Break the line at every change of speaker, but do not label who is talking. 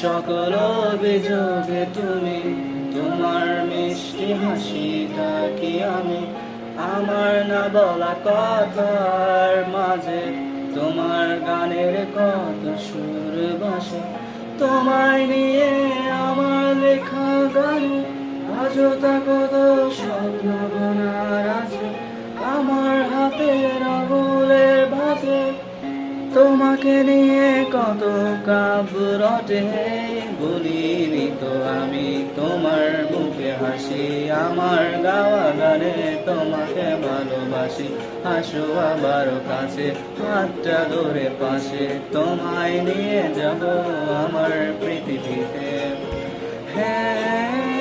সকল অভিযোগে তুমি, তোমার মিষ্টি হাসিটা কি আমি, আমার না বলা কথার মাঝে তোমার গানের কত সুর বাসে। তোমায় নিয়ে আমার লেখা গানে আজও তা কত স্বপ্ন গোনার আছে, আমার হাতের আঙুলের ভাঁজে তোমাকে নিয়ে কত কাব্য রটে। বলিনি তো আমি তোমার মুখে হাসি, আমার গাওয়া গানে তোমাকে ভালোবাসি। হাসো আবার কাছে, হাতটা ধরে পাশে, তোমায় নিয়ে যাব আমার পৃথিবীতে। হ্যাঁ।